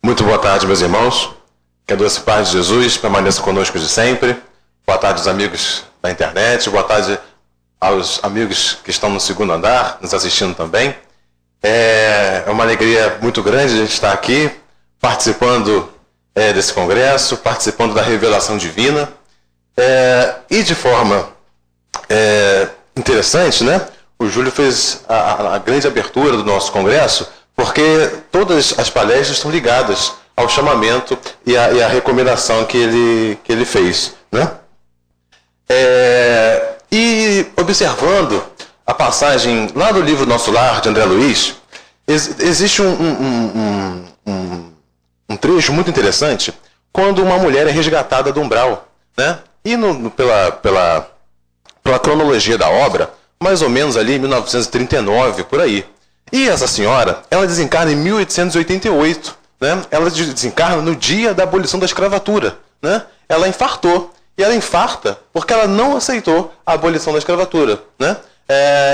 Muito boa tarde, meus irmãos. Que a doce paz de Jesus permaneça conosco de sempre. Boa tarde aos amigos da internet. Boa tarde aos amigos que estão no segundo andar, nos assistindo também. É uma alegria muito grande a gente estar aqui, participando desse congresso, participando da revelação divina. E de forma interessante, né? O Júlio fez a grande abertura do nosso congresso, porque todas as palestras estão ligadas ao chamamento e à recomendação que ele fez, né? E observando a passagem lá do livro Nosso Lar, de André Luiz, existe um trecho muito interessante quando uma mulher é resgatada do umbral, né? E pela cronologia da obra, mais ou menos ali em 1939, por aí. E essa senhora, ela desencarna em 1888, né? Ela desencarna no dia da abolição da escravatura, né? Ela infartou. E ela infarta porque ela não aceitou a abolição da escravatura, né?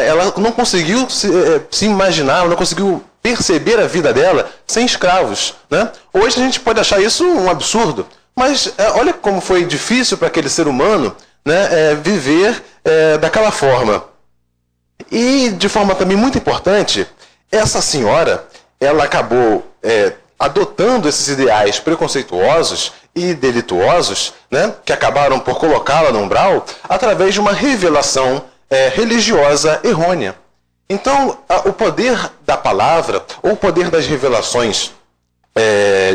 Ela não conseguiu se imaginar, ela não conseguiu perceber a vida dela sem escravos, né? Hoje a gente pode achar isso um absurdo, mas olha como foi difícil para aquele ser humano, né, viver daquela forma. E de forma também muito importante, essa senhora, ela acabou adotando esses ideais preconceituosos e delituosos, né, que acabaram por colocá-la no umbral, através de uma revelação religiosa errônea. Então, o poder da palavra, ou o poder das revelações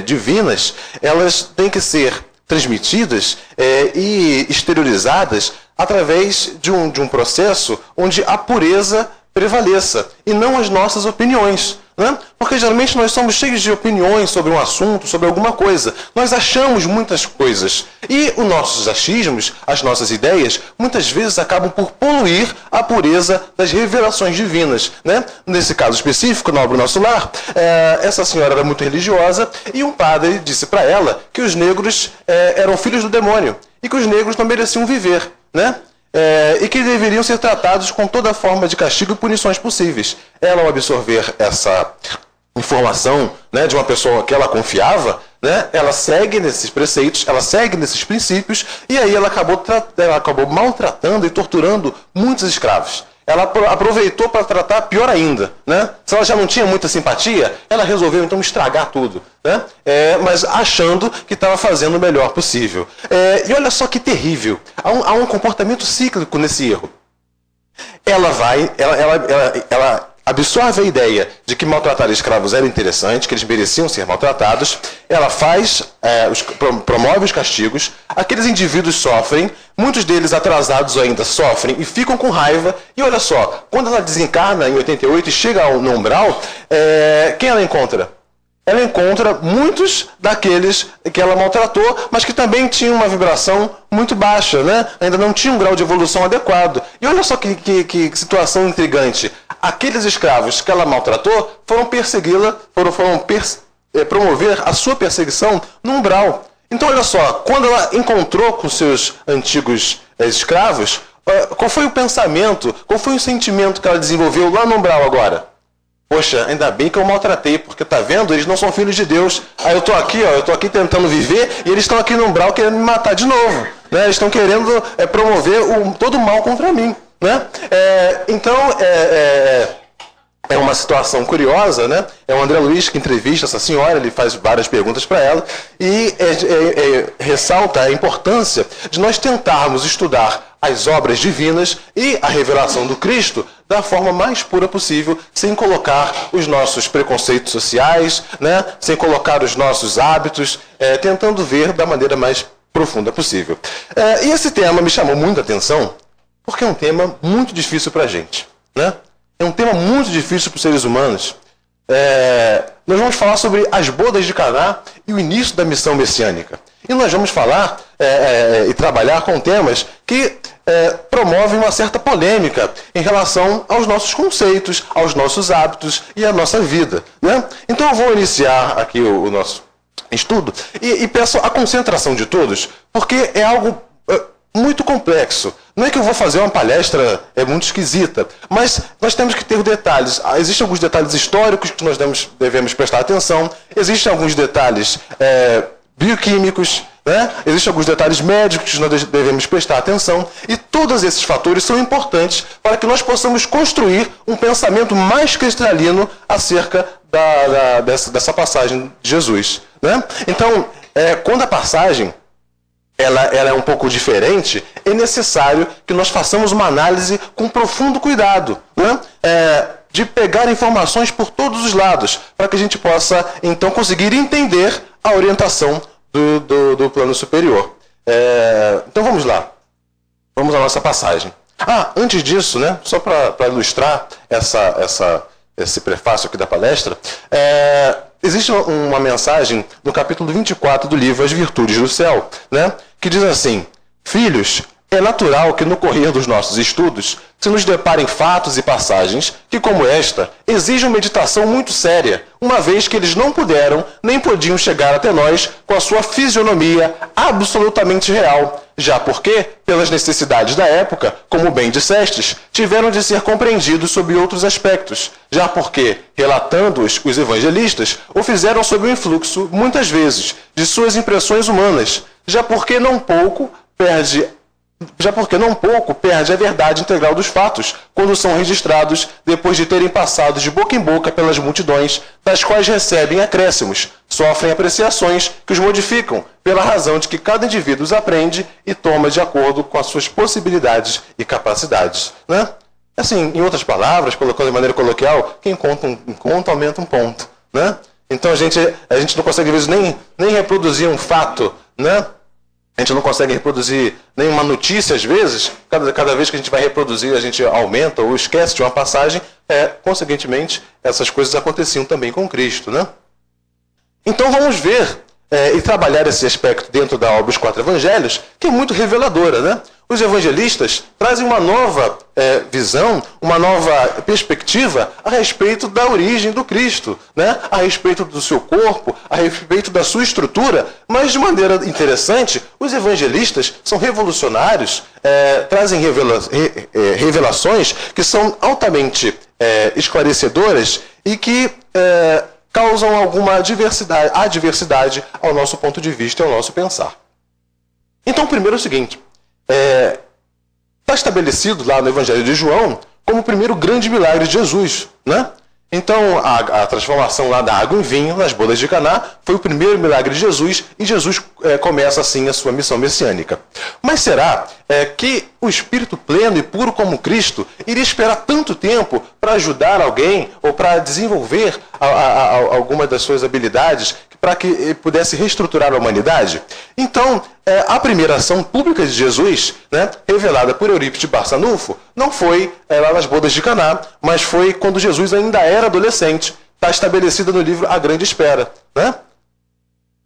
divinas, elas têm que ser transmitidas e exteriorizadas através de um processo onde a pureza prevaleça, e não as nossas opiniões, né? Porque geralmente nós somos cheios de opiniões sobre um assunto, sobre alguma coisa. Nós achamos muitas coisas. E os nossos achismos, as nossas ideias, muitas vezes acabam por poluir a pureza das revelações divinas, né? Nesse caso específico, na obra Nosso Lar, essa senhora era muito religiosa e um padre disse para ela que os negros eram filhos do demônio e que os negros não mereciam viver, né? E que deveriam ser tratados com toda forma de castigo e punições possíveis. Ela, ao absorver essa informação, né, de uma pessoa que ela confiava, né, ela segue nesses preceitos, ela segue nesses princípios, e aí ela acabou maltratando e torturando muitos escravos. Ela aproveitou para tratar pior ainda, né? Se ela já não tinha muita simpatia, ela resolveu então estragar tudo, né? Mas achando que estava fazendo o melhor possível. E olha só que terrível. Há um comportamento cíclico nesse erro. Ela absorve a ideia de que maltratar escravos era interessante, que eles mereciam ser maltratados. Ela promove os castigos. Aqueles indivíduos sofrem, muitos deles atrasados ainda sofrem e ficam com raiva. E olha só, quando ela desencarna em 88 e chega no umbral, quem ela encontra? Ela encontra muitos daqueles que ela maltratou, mas que também tinham uma vibração muito baixa, né? Ainda não tinham um grau de evolução adequado. E olha só que situação intrigante. Aqueles escravos que ela maltratou foram persegui-la, foram promover a sua perseguição no umbral. Então olha só, quando ela encontrou com seus antigos escravos, qual foi o pensamento, qual foi o sentimento que ela desenvolveu lá no umbral agora? Poxa, ainda bem que eu maltratei, porque tá vendo? Eles não são filhos de Deus. Aí eu tô aqui tentando viver, e eles estão aqui no umbral querendo me matar de novo, né? Eles estão querendo promover todo o mal contra mim, né? Então, é uma situação curiosa, né? É o André Luiz que entrevista essa senhora, ele faz várias perguntas para ela, e ressalta a importância de nós tentarmos estudar as obras divinas e a revelação do Cristo da forma mais pura possível, sem colocar os nossos preconceitos sociais, né? Sem colocar os nossos hábitos, tentando ver da maneira mais profunda possível. E esse tema me chamou muita atenção, porque é um tema muito difícil para a gente, né? É um tema muito difícil para os seres humanos. Nós vamos falar sobre as bodas de Caná e o início da missão messiânica. E nós vamos falar e trabalhar com temas que promovem uma certa polêmica em relação aos nossos conceitos, aos nossos hábitos e à nossa vida, né? Então eu vou iniciar aqui o nosso estudo e peço a concentração de todos, porque é algo muito complexo. Não é que eu vou fazer uma palestra muito esquisita, mas nós temos que ter detalhes. Existem alguns detalhes históricos que nós devemos prestar atenção, existem alguns detalhes bioquímicos, né? Existem alguns detalhes médicos que nós devemos prestar atenção, e todos esses fatores são importantes para que nós possamos construir um pensamento mais cristalino acerca dessa passagem de Jesus, né? Então, quando a passagem ela é um pouco diferente, é necessário que nós façamos uma análise com profundo cuidado, né? De pegar informações por todos os lados, para que a gente possa, então, conseguir entender a orientação do plano superior. Então, vamos lá. Vamos à nossa passagem. Antes disso, né, só para ilustrar esse prefácio aqui da palestra, existe uma mensagem no capítulo 24 do livro As Virtudes do Céu, né, que diz assim: filhos, é natural que no correr dos nossos estudos se nos deparem fatos e passagens que, como esta, exijam meditação muito séria, uma vez que eles não puderam nem podiam chegar até nós com a sua fisionomia absolutamente real, já porque, pelas necessidades da época, como bem dissestes, tiveram de ser compreendidos sob outros aspectos, já porque, relatando-os os evangelistas, o fizeram sob o influxo, muitas vezes, de suas impressões humanas, já porque não pouco perde a verdade integral dos fatos, quando são registrados depois de terem passado de boca em boca pelas multidões, das quais recebem acréscimos, sofrem apreciações que os modificam, pela razão de que cada indivíduo os aprende e toma de acordo com as suas possibilidades e capacidades, né? Assim, em outras palavras, colocando de maneira coloquial, quem conta um conto aumenta um ponto, né? Então a gente não consegue, às vezes, nem reproduzir um fato, né? A gente não consegue reproduzir nenhuma notícia, às vezes. Cada vez que a gente vai reproduzir, a gente aumenta ou esquece de uma passagem. Consequentemente, essas coisas aconteciam também com Cristo, né? Então vamos ver e trabalhar esse aspecto dentro da obra Os Quatro Evangelhos, que é muito reveladora, né? Os evangelistas trazem uma nova visão, uma nova perspectiva a respeito da origem do Cristo, né? A respeito do seu corpo, a respeito da sua estrutura, mas de maneira interessante, os evangelistas são revolucionários, trazem revelações que são altamente esclarecedoras e que causam alguma adversidade ao nosso ponto de vista e ao nosso pensar. Então, primeiro é o seguinte: está estabelecido lá no Evangelho de João como o primeiro grande milagre de Jesus, né? Então, a transformação lá da água em vinho nas bodas de Caná foi o primeiro milagre de Jesus, e Jesus começa assim a sua missão messiânica. Mas será que o Espírito pleno e puro como Cristo iria esperar tanto tempo para ajudar alguém ou para desenvolver alguma das suas habilidades para que ele pudesse reestruturar a humanidade? Então, a primeira ação pública de Jesus, né, revelada por Eurípides de Barçanufo, não foi lá nas bodas de Caná, mas foi quando Jesus ainda era adolescente. Está estabelecida no livro A Grande Espera, né?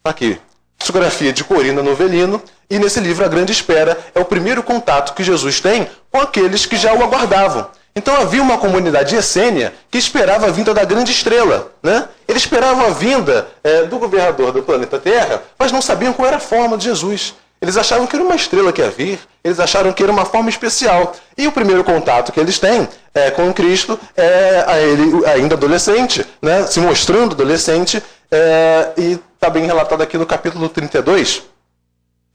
Aqui, psicografia de Corina Novelino, e nesse livro A Grande Espera é o primeiro contato que Jesus tem com aqueles que já o aguardavam. Então havia uma comunidade essênia que esperava a vinda da grande estrela, né? Eles esperavam a vinda do governador do planeta Terra, mas não sabiam qual era a forma de Jesus. Eles achavam que era uma estrela que ia vir, eles acharam que era uma forma especial. E o primeiro contato que eles têm com Cristo ele ainda adolescente, né? Se mostrando adolescente, e está bem relatado aqui no capítulo 32,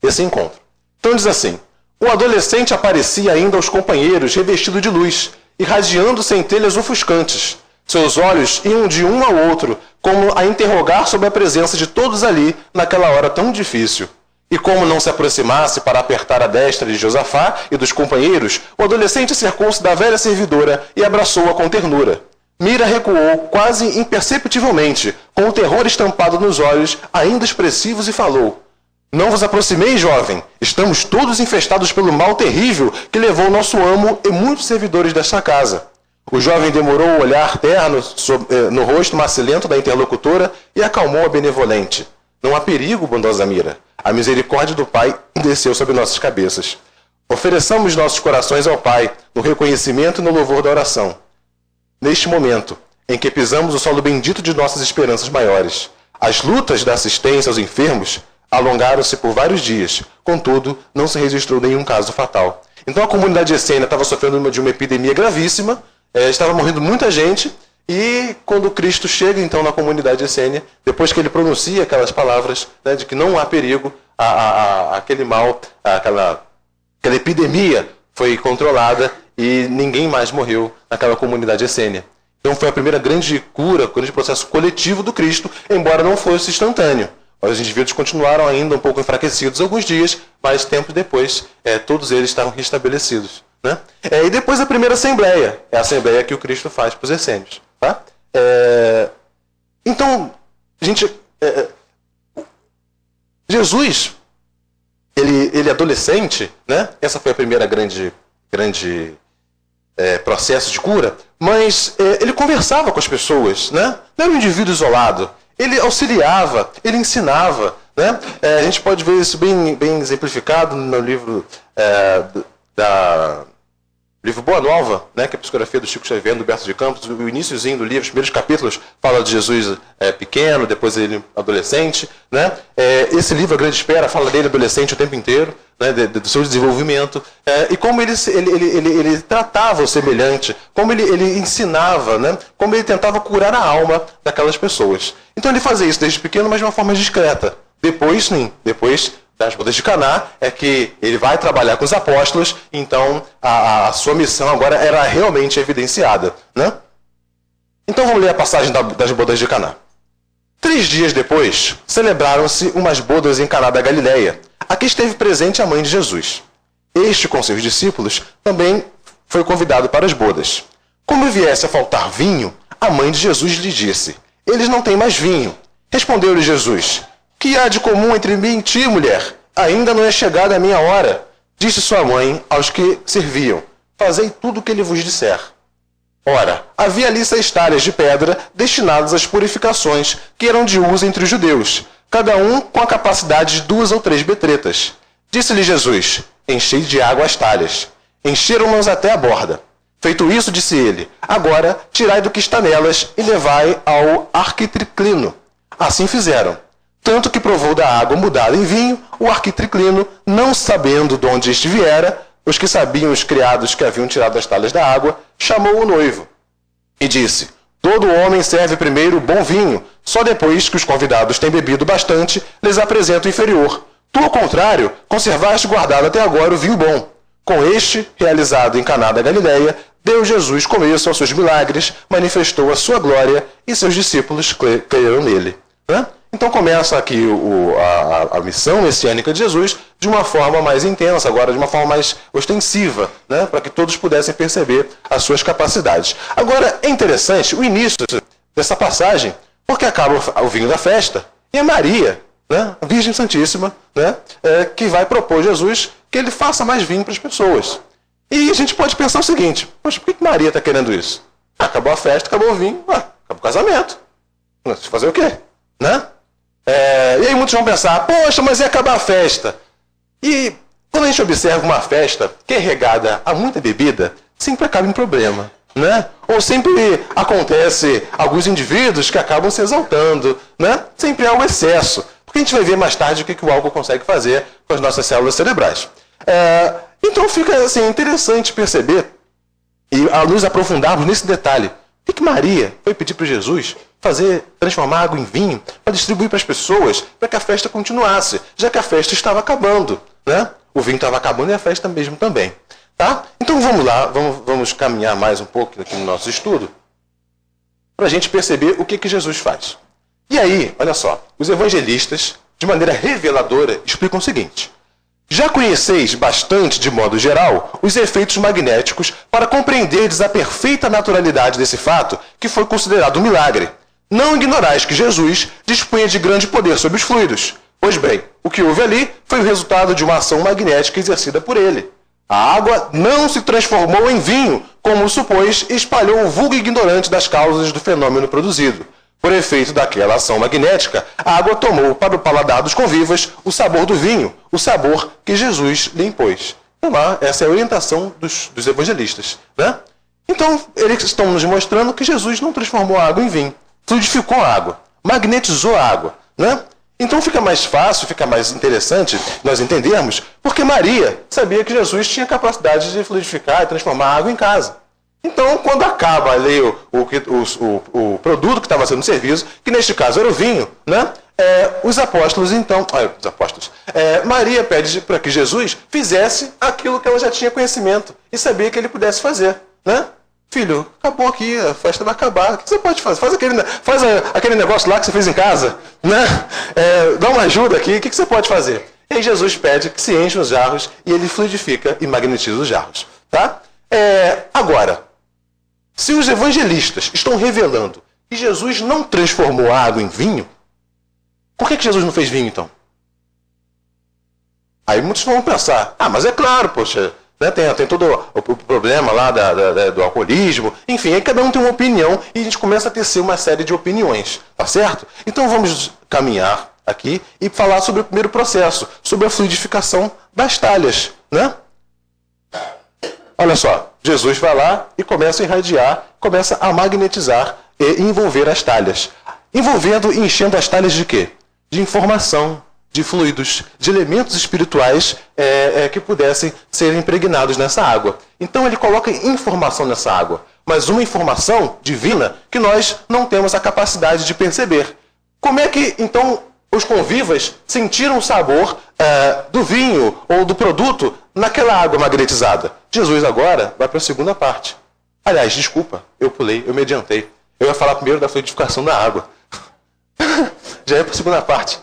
esse encontro. Então diz assim: o adolescente aparecia ainda aos companheiros revestido de luz, irradiando centelhas ofuscantes. Seus olhos iam de um ao outro, como a interrogar sobre a presença de todos ali naquela hora tão difícil. E como não se aproximasse para apertar a destra de Josafá e dos companheiros, o adolescente cercou-se da velha servidora e abraçou-a com ternura. Mira recuou quase imperceptivelmente, com o terror estampado nos olhos, ainda expressivos, e falou: não vos aproximeis, jovem. Estamos todos infestados pelo mal terrível que levou nosso amo e muitos servidores desta casa. O jovem demorou o olhar terno no rosto macilento da interlocutora e acalmou a benevolente. Não há perigo, bondosa Mira. A misericórdia do Pai desceu sobre nossas cabeças. Ofereçamos nossos corações ao Pai, no reconhecimento e no louvor da oração. Neste momento, em que pisamos o solo bendito de nossas esperanças maiores, as lutas da assistência aos enfermos, Alongaram-se por vários dias, contudo, não se registrou nenhum caso fatal. Então a comunidade essênia estava sofrendo de uma epidemia gravíssima, estava morrendo muita gente, e quando Cristo chega então na comunidade essênia, depois que ele pronuncia aquelas palavras, né, de que não há perigo, aquele mal, aquela epidemia foi controlada e ninguém mais morreu naquela comunidade essênia. Então foi a primeira grande cura, o grande processo coletivo do Cristo, embora não fosse instantâneo. Os indivíduos continuaram ainda um pouco enfraquecidos alguns dias, mas tempo depois todos eles estavam restabelecidos. Né? E depois a primeira assembleia, é a assembleia que o Cristo faz para os essênios. Tá? Então, Jesus, ele adolescente, né? Essa foi a primeira grande processo de cura, mas ele conversava com as pessoas, né? Não era um indivíduo isolado. Ele auxiliava, ele ensinava. Né? A gente pode ver isso bem exemplificado no livro livro Boa Nova, né? Que é a psicografia do Chico Xavier, do Humberto de Campos. O iniciozinho do livro, os primeiros capítulos, fala de Jesus pequeno, depois ele adolescente. Né? Esse livro, A Grande Espera, fala dele adolescente o tempo inteiro, né? Do seu desenvolvimento. E como ele tratava o semelhante, como ele ensinava, né? Como ele tentava curar a alma daquelas pessoas. Então ele fazia isso desde pequeno, mas de uma forma discreta. Depois das bodas de Caná, é que ele vai trabalhar com os apóstolos, então a sua missão agora era realmente evidenciada. Né? Então vamos ler a passagem das bodas de Caná. 3 dias depois, celebraram-se umas bodas em Caná da Galileia. Aqui esteve presente a mãe de Jesus. Este, com seus discípulos, também foi convidado para as bodas. Como viesse a faltar vinho, a mãe de Jesus lhe disse: eles não têm mais vinho. Respondeu-lhe Jesus: que há de comum entre mim e ti, mulher? Ainda não é chegada a minha hora. Disse sua mãe aos que serviam: fazei tudo o que ele vos disser. Ora, havia ali 6 talhas de pedra destinadas às purificações, que eram de uso entre os judeus, cada um com a capacidade de 2 ou 3 betretas. Disse-lhe Jesus: enchei de água as talhas. Encheram-nas até a borda. Feito isso, disse ele: agora tirai do que está nelas e levai ao arquitriclino. Assim fizeram. Tanto que provou da água mudada em vinho, o arquitriclino, não sabendo de onde este viera, os que sabiam, os criados que haviam tirado as talhas da água, chamou o noivo e disse: todo homem serve primeiro o bom vinho, só depois que os convidados têm bebido bastante, lhes apresenta o inferior. Tu, ao contrário, conservaste guardado até agora o vinho bom. Com este, realizado em Caná da Galileia, deu Jesus começo aos seus milagres, manifestou a sua glória e seus discípulos creram nele. Né? Então começa aqui a missão messiânica de Jesus de uma forma mais intensa, agora de uma forma mais ostensiva, né? Para que todos pudessem perceber as suas capacidades. Agora, é interessante o início dessa passagem, porque acaba o vinho da festa, e é Maria, né? A Virgem Santíssima, né? Que vai propor a Jesus que ele faça mais vinho para as pessoas. E a gente pode pensar o seguinte: poxa, por que Maria está querendo isso? Acabou a festa, acabou o vinho, acabou o casamento. Fazer o quê? Né? E aí muitos vão pensar: poxa, mas ia acabar a festa. E quando a gente observa uma festa que é regada a muita bebida, sempre acaba em problema. Né? Ou sempre acontece alguns indivíduos que acabam se exaltando. Né? Sempre há um excesso. Porque a gente vai ver mais tarde o que o álcool consegue fazer com as nossas células cerebrais. Então fica assim, interessante perceber e nos aprofundarmos nesse detalhe. O que Maria foi pedir para Jesus transformar água em vinho para distribuir para as pessoas, para que a festa continuasse, já que a festa estava acabando. Né? O vinho estava acabando e a festa mesmo também. Tá? Então vamos lá, vamos caminhar mais um pouco aqui no nosso estudo, para a gente perceber o que Jesus faz. E aí, olha só, os evangelistas, de maneira reveladora, explicam o seguinte: já conheceis bastante, de modo geral, os efeitos magnéticos para compreenderdes a perfeita naturalidade desse fato, que foi considerado um milagre. Não ignorais que Jesus dispunha de grande poder sobre os fluidos. Pois bem, o que houve ali foi o resultado de uma ação magnética exercida por ele. A água não se transformou em vinho, como supôs, e espalhou o vulgo ignorante das causas do fenômeno produzido. Por efeito daquela ação magnética, a água tomou para o paladar dos convivas o sabor do vinho, o sabor que Jesus lhe impôs. Essa é a orientação dos evangelistas. Né? Então, eles estão nos mostrando que Jesus não transformou a água em vinho, fluidificou a água, magnetizou a água. Né? Então fica mais fácil, fica mais interessante nós entendermos, porque Maria sabia que Jesus tinha capacidade de fluidificar e transformar a água em casa. Então, quando acaba ali o produto que estava sendo servido, que neste caso era o vinho, né? Os apóstolos, então... Maria pede para que Jesus fizesse aquilo que ela já tinha conhecimento e sabia que ele pudesse fazer, né? Filho, acabou aqui, a festa vai acabar. O que você pode fazer? Faz aquele negócio lá que você fez em casa, né? Dá uma ajuda aqui, o que você pode fazer? E aí Jesus pede que se enchem os jarros e ele fluidifica e magnetiza os jarros, tá? Agora, se os evangelistas estão revelando que Jesus não transformou a água em vinho, por que Jesus não fez vinho, então? Aí muitos vão pensar, mas é claro, poxa, né, tem todo o problema lá do alcoolismo, enfim, aí cada um tem uma opinião e a gente começa a tecer uma série de opiniões, tá certo? Então vamos caminhar aqui e falar sobre o primeiro processo, sobre a fluidificação das talhas, né? Olha só, Jesus vai lá e começa a irradiar, começa a magnetizar e envolver as talhas. Envolvendo e enchendo as talhas de quê? De informação, de fluidos, de elementos espirituais que pudessem ser impregnados nessa água. Então ele coloca informação nessa água, mas uma informação divina que nós não temos a capacidade de perceber. Como é que, então, os convivas sentiram o sabor do vinho ou do produto naquela água magnetizada? Jesus agora vai para a segunda parte. Aliás, desculpa, eu pulei, eu me adiantei. Eu ia falar primeiro da fluidificação da água. Já é para a segunda parte.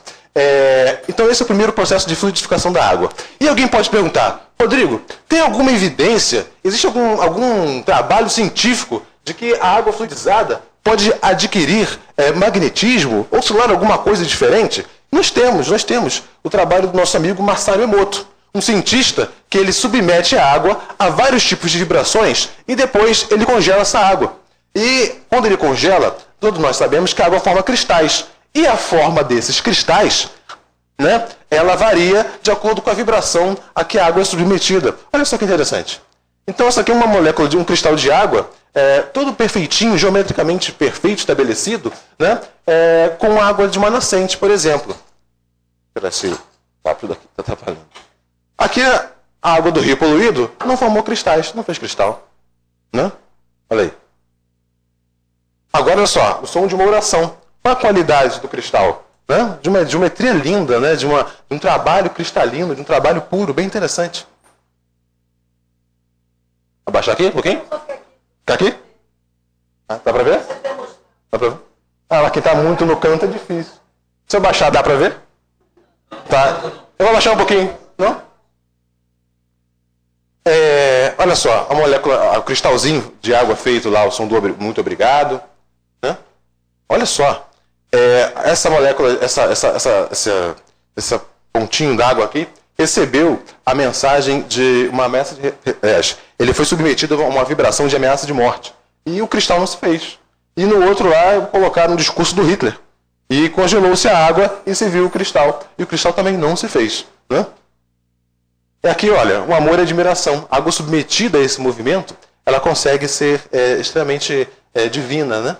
Então esse é o primeiro processo de fluidificação da água. E alguém pode perguntar, Rodrigo, tem alguma evidência, existe algum trabalho científico de que a água fluidizada pode adquirir magnetismo ou, sei lá, alguma coisa diferente? Nós temos o trabalho do nosso amigo Masaru Emoto, um cientista que ele submete a água a vários tipos de vibrações e depois ele congela essa água. E quando ele congela, todos nós sabemos que a água forma cristais. E a forma desses cristais, né, ela varia de acordo com a vibração a que a água é submetida. Olha só que interessante. Então essa aqui é uma molécula de um cristal de água, todo perfeitinho, geometricamente perfeito, estabelecido, né, com água de uma nascente, por exemplo. Espera esse papo daqui, está atrapalhando. Aqui a água do rio poluído não formou cristais, não fez cristal. Né? Olha aí. Agora olha só, o som de uma oração. Qual a qualidade do cristal? Né? De uma geometria linda, né? de um trabalho cristalino, de um trabalho puro, bem interessante. Abaixar aqui um pouquinho? Ficar aqui? Dá para ver? Dá para ver? Mas quem está muito no canto é difícil. Se eu baixar, dá para ver? Tá. Eu vou baixar um pouquinho. Não? Olha só, a molécula, o cristalzinho de água feito lá, o som do muito obrigado. Né? Olha só. Essa molécula, esse pontinho d'água aqui, recebeu a mensagem de uma ameaça de... ele foi submetido a uma vibração de ameaça de morte. E o cristal não se fez. E no outro lá, colocaram um discurso do Hitler. E congelou-se a água e se viu o cristal. E o cristal também não se fez. Né? Aqui, olha, um amor e admiração. A água submetida a esse movimento, ela consegue ser extremamente divina, né?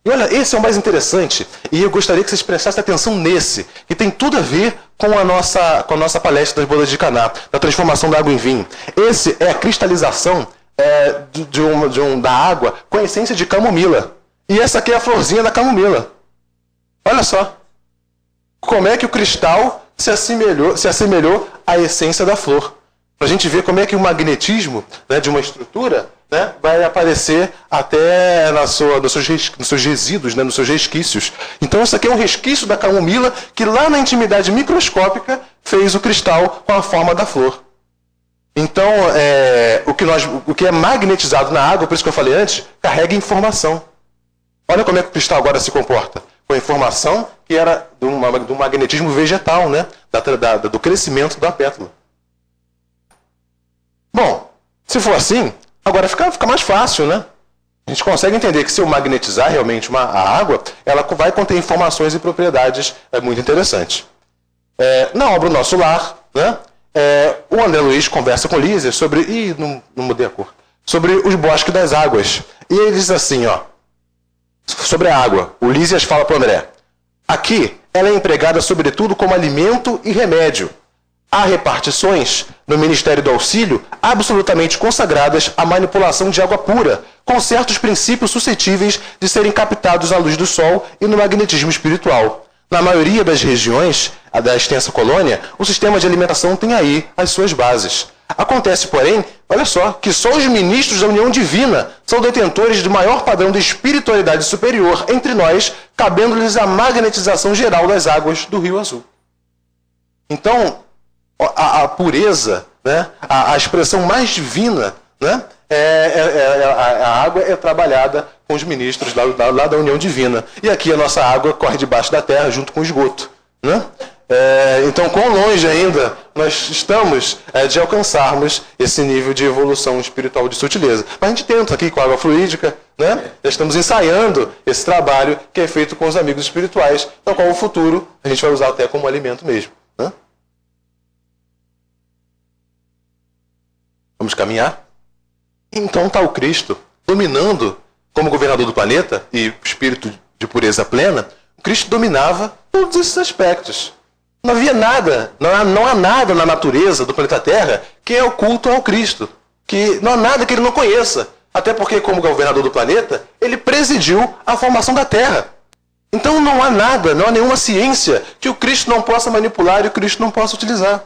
E olha, esse é o mais interessante, e eu gostaria que vocês prestassem atenção nesse, que tem tudo a ver com a nossa palestra das bodas de Caná, da transformação da água em vinho. Esse é a cristalização da água com a essência de camomila. E essa aqui é a florzinha da camomila. Olha só. Como é que o cristal se assemelhou à essência da flor. Para a gente ver como é que o magnetismo, né, de uma estrutura, né, vai aparecer até nos seus resíduos, né, nos seus resquícios. Então isso aqui é um resquício da camomila que lá na intimidade microscópica fez o cristal com a forma da flor. Então o que é magnetizado na água, por isso que eu falei antes, carrega informação. Olha como é que o cristal agora se comporta. Com a informação que era do magnetismo vegetal, né, do crescimento da pétala. Bom, se for assim, agora fica mais fácil, né? A gente consegue entender que se eu magnetizar realmente a água, ela vai conter informações e propriedades muito interessantes. Na obra O Nosso Lar, né, o André Luiz conversa com Lísia sobre... não mudei a cor. Sobre os bosques das águas. E ele diz assim, ó, sobre a água. O Lísias fala para o André, aqui ela é empregada sobretudo como alimento e remédio. Há repartições no Ministério do Auxílio absolutamente consagradas à manipulação de água pura, com certos princípios suscetíveis de serem captados à luz do sol e no magnetismo espiritual. Na maioria das regiões da extensa colônia, o sistema de alimentação tem aí as suas bases. Acontece, porém, olha só, que só os ministros da união divina são detentores de maior padrão de espiritualidade superior entre nós, cabendo-lhes a magnetização geral das águas do Rio Azul. Então, a pureza, né, a expressão mais divina, né, a água é trabalhada com os ministros lá da união divina. E aqui a nossa água corre debaixo da terra junto com o esgoto. Né? Então, quão longe ainda nós estamos de alcançarmos esse nível de evolução espiritual de sutileza. Mas a gente tenta aqui com a água fluídica, né? Já estamos ensaiando esse trabalho que é feito com os amigos espirituais, no qual o futuro a gente vai usar até como alimento mesmo. Né? Vamos caminhar? Então está o Cristo dominando como governador do planeta e espírito de pureza plena. O Cristo dominava todos esses aspectos. Não havia nada, não há nada na natureza do planeta Terra que é oculto ao Cristo. Que não há nada que ele não conheça. Até porque, como governador do planeta, ele presidiu a formação da Terra. Então não há nada, não há nenhuma ciência que o Cristo não possa manipular e o Cristo não possa utilizar.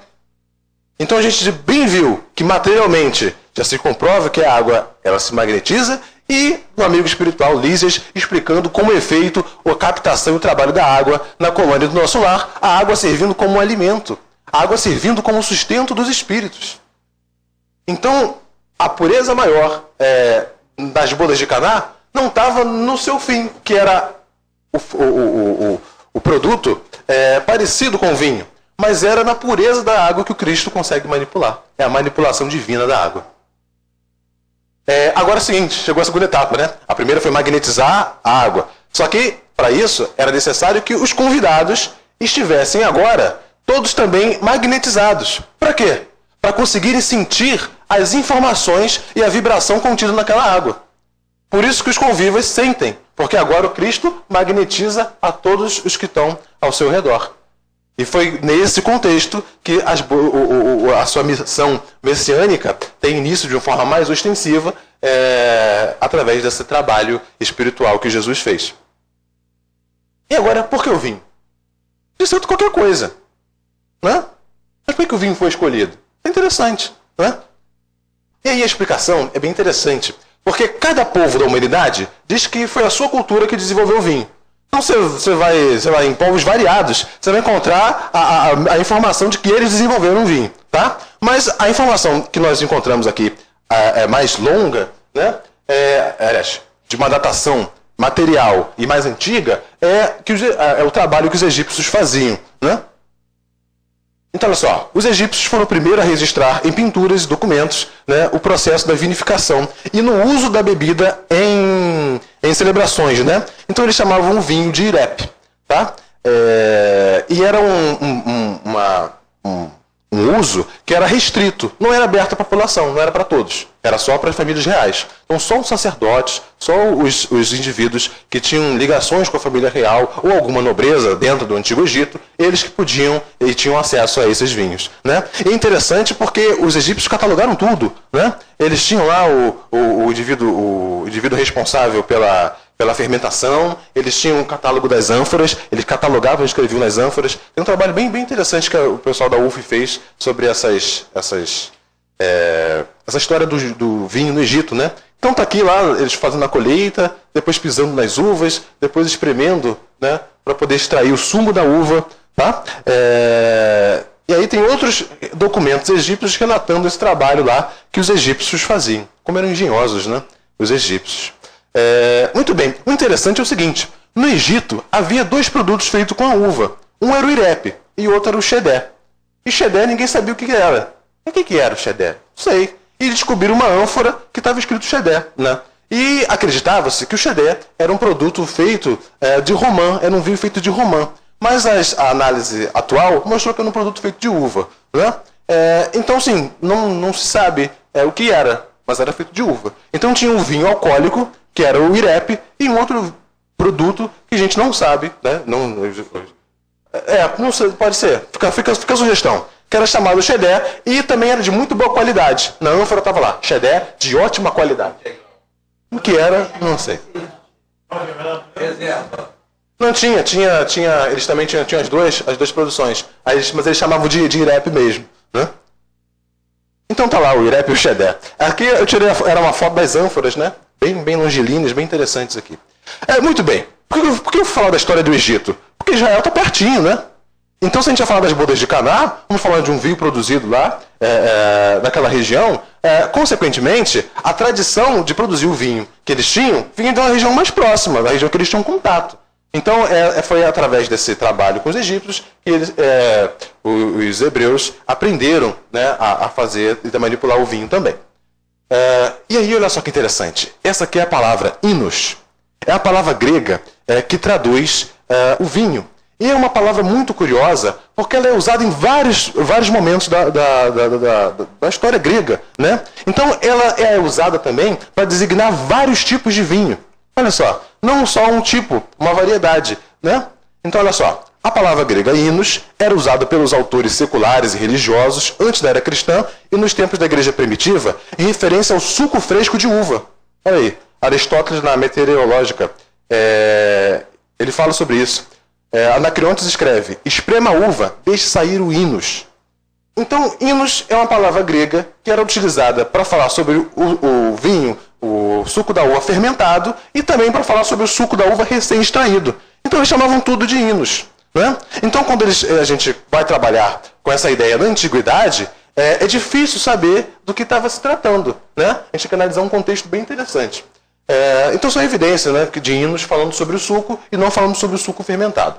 Então a gente bem viu que materialmente já se comprova que a água ela se magnetiza e o amigo espiritual Lísias explicando como é feito a captação e o trabalho da água na colônia do nosso lar, a água servindo como um alimento, a água servindo como sustento dos espíritos. Então, a pureza maior das bodas de Caná não estava no seu fim, que era o produto parecido com o vinho, mas era na pureza da água que o Cristo consegue manipular. É a manipulação divina da água. Agora é o seguinte, chegou a segunda etapa, né? A primeira foi magnetizar a água. Só que, para isso, era necessário que os convidados estivessem agora todos também magnetizados. Para quê? Para conseguirem sentir as informações e a vibração contida naquela água. Por isso que os convivas sentem, porque agora o Cristo magnetiza a todos os que estão ao seu redor. E foi nesse contexto que a sua missão messiânica tem início de uma forma mais ostensiva através desse trabalho espiritual que Jesus fez. E agora, por que o vinho? Isso é qualquer coisa. Né? Mas por que o vinho foi escolhido? É interessante. Né? E aí a explicação é bem interessante. Porque cada povo da humanidade diz que foi a sua cultura que desenvolveu o vinho. Então você vai em povos variados, você vai encontrar a informação de que eles desenvolveram o vinho. Tá? Mas a informação que nós encontramos aqui mais longa, né, de uma datação material e mais antiga, é o trabalho que os egípcios faziam. Né? Então, olha só, os egípcios foram o primeiro a registrar em pinturas e documentos, né, o processo da vinificação e no uso da bebida em celebrações. Né? Então, eles chamavam o vinho de irep. Tá? E era um uso que era restrito, não era aberto à população, não era para todos, era só para as famílias reais. Então só os sacerdotes, só os indivíduos que tinham ligações com a família real ou alguma nobreza dentro do Antigo Egito, eles que podiam e tinham acesso a esses vinhos. Né? E é interessante porque os egípcios catalogaram tudo. Né? Eles tinham lá o indivíduo responsável pela fermentação, eles tinham um catálogo das ânforas, eles catalogavam e escreviam nas ânforas. Tem um trabalho bem interessante que o pessoal da UF fez sobre essa história do vinho no Egito. Né? Então está aqui lá, eles fazendo a colheita, depois pisando nas uvas, depois espremendo, né, para poder extrair o sumo da uva. Tá? E aí tem outros documentos egípcios relatando esse trabalho lá que os egípcios faziam. Como eram engenhosos, né, os egípcios. Muito bem, o interessante é o seguinte, no Egito havia dois produtos feitos com a uva. Um era o irep e o outro era o xedé. E xedé ninguém sabia o que era. E o que era o xedé? Não sei. E descobriram uma ânfora que estava escrito xedé. Né? E acreditava-se que o xedé era um produto feito de romã, era um vinho feito de romã. Mas a análise atual mostrou que era um produto feito de uva. Né? Então, sim, não se sabe o que era, mas era feito de uva. Então tinha um vinho alcoólico, que era o irep, e um outro produto que a gente não sabe, né? Não sei, pode ser. Fica a sugestão. Que era chamado Chedé e também era de muito boa qualidade. Na ânfora estava lá, Chedé de ótima qualidade. O que era, não sei. Não tinha, eles também tinham as duas produções. Mas eles chamavam de IREP mesmo, né? Então tá lá o IREP e o Chedé. Aqui eu tirei, era uma foto das ânforas, né? Bem longilíneas, bem interessantes aqui. Muito bem. Por que eu vou falar da história do Egito? Porque Israel está pertinho, né? Então, se a gente vai falar das bodas de Caná, vamos falar de um vinho produzido lá, naquela região. Consequentemente, a tradição de produzir o vinho que eles tinham vinha da região mais próxima, da região que eles tinham contato. Então, foi através desse trabalho com os egípcios que os hebreus aprenderam, né, a fazer e a manipular o vinho também. E aí, olha só que interessante. Essa aqui é a palavra inos. É a palavra grega que traduz o vinho. E é uma palavra muito curiosa, porque ela é usada em vários momentos da história grega, né? Então, ela é usada também para designar vários tipos de vinho. Olha só, não só um tipo, uma variedade, né? Então, olha só, a palavra grega inos era usada pelos autores seculares e religiosos antes da era cristã e nos tempos da igreja primitiva em referência ao suco fresco de uva. Olha aí, Aristóteles na Meteorológica, ele fala sobre isso. Anacreontes escreve: esprema a uva, deixe sair o inos. Então, inos é uma palavra grega que era utilizada para falar sobre o vinho, o suco da uva fermentado, e também para falar sobre o suco da uva recém-extraído. Então, eles chamavam tudo de inos, né? Então, quando a gente vai trabalhar com essa ideia da antiguidade, é difícil saber do que estava se tratando, né? A gente tem que analisar um contexto bem interessante. Então são evidências, né, de hinos falando sobre o suco e não falando sobre o suco fermentado.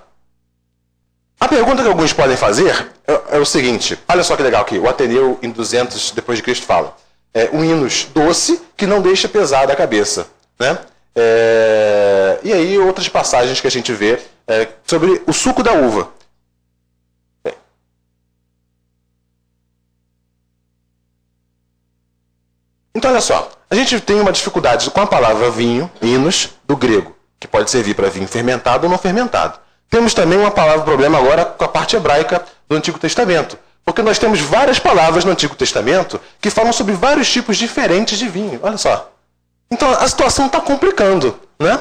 A pergunta que alguns podem fazer é o seguinte: olha só que legal aqui, o Ateneu em 200 depois de Cristo fala, um hinos doce que não deixa pesada a cabeça, né? E aí outras passagens que a gente vê sobre o suco da uva. Então, olha só, a gente tem uma dificuldade com a palavra vinho, hinos, do grego, que pode servir para vinho fermentado ou não fermentado. Temos também uma palavra problema agora com a parte hebraica do Antigo Testamento, porque nós temos várias palavras no Antigo Testamento que falam sobre vários tipos diferentes de vinho, olha só. Então, a situação está complicando, né?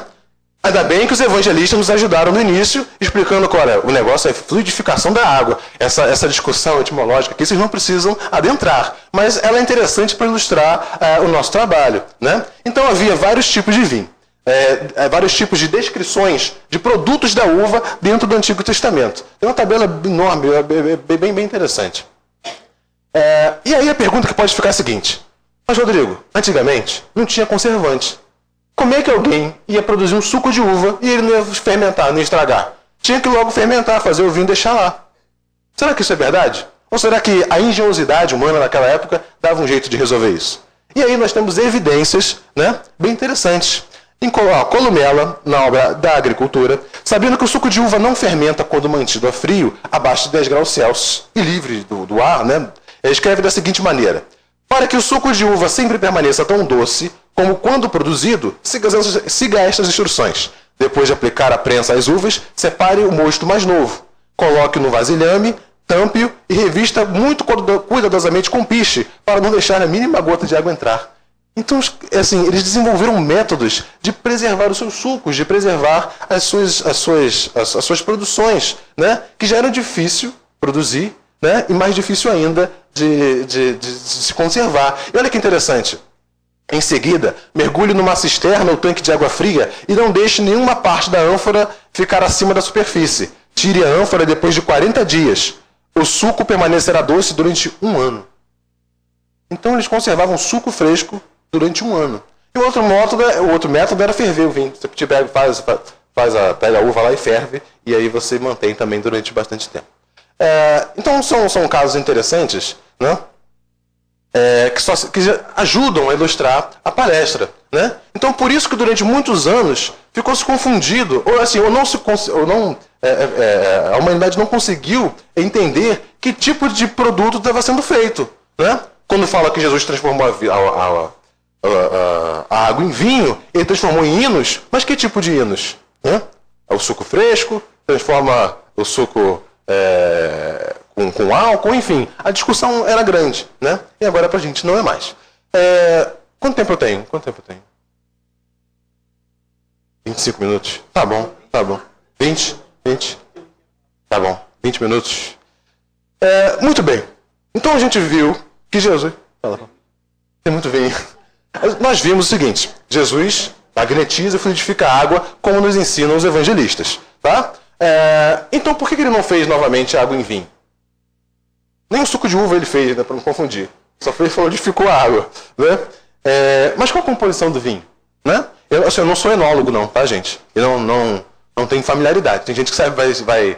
Ainda bem que os evangelistas nos ajudaram no início, explicando que, olha, o negócio é fluidificação da água. Essa discussão etimológica aqui, vocês não precisam adentrar. Mas ela é interessante para ilustrar o nosso trabalho, né? Então, havia vários tipos de vinho. Vários tipos de descrições de produtos da uva dentro do Antigo Testamento. Tem uma tabela enorme, bem interessante. E aí a pergunta que pode ficar é a seguinte: mas, Rodrigo, antigamente não tinha conservante. Como é que alguém ia produzir um suco de uva e ele não ia fermentar, não ia estragar? Tinha que logo fermentar, fazer o vinho e deixar lá. Será que isso é verdade? Ou será que a engenhosidade humana naquela época dava um jeito de resolver isso? E aí nós temos evidências, né, bem interessantes. Em Columela, na obra da Agricultura, sabendo que o suco de uva não fermenta quando mantido a frio, abaixo de 10 graus Celsius e livre do ar, né, ele escreve da seguinte maneira: para que o suco de uva sempre permaneça tão doce como quando produzido, siga estas instruções. Depois de aplicar a prensa às uvas, separe o mosto mais novo. Coloque-o no vasilhame, tampe-o e revista muito cuidadosamente com piche, para não deixar a mínima gota de água entrar. Então, assim, eles desenvolveram métodos de preservar os seus sucos, de preservar as suas produções, né? Que já era difícil produzir, né? E mais difícil ainda de se conservar. E olha que interessante. Em seguida, mergulhe numa cisterna ou tanque de água fria e não deixe nenhuma parte da ânfora ficar acima da superfície. Tire a ânfora depois de 40 dias. O suco permanecerá doce durante 1 ano. Então eles conservavam suco fresco durante 1 ano. E o outro método era ferver o vinho. Você pega a uva lá e ferve, e aí você mantém também durante bastante tempo. Então são casos interessantes, né? Que ajudam a ilustrar a palestra, né? Então, por isso que durante muitos anos ficou se confundido, a humanidade não conseguiu entender que tipo de produto estava sendo feito, né? Quando fala que Jesus transformou a água em vinho, ele transformou em hinos, mas que tipo de hinos? Né? É o suco fresco, transforma o suco com álcool, enfim. A discussão era grande, né? E agora pra gente não é mais. Quanto tempo eu tenho? 25 minutos? Tá bom. 20? Tá bom, 20 minutos. Muito bem. Então a gente viu que Jesus... Tem muito vinho. Nós vimos o seguinte: Jesus magnetiza e fluidifica a água, como nos ensinam os evangelistas. Tá? Então por que ele não fez novamente água em vinho? Nem o suco de uva ele fez, né, para não confundir. Só fluidificou a água. Né? Mas qual a composição do vinho? Né? Eu não sou enólogo não, tá, gente? Eu não tenho familiaridade. Tem gente que vai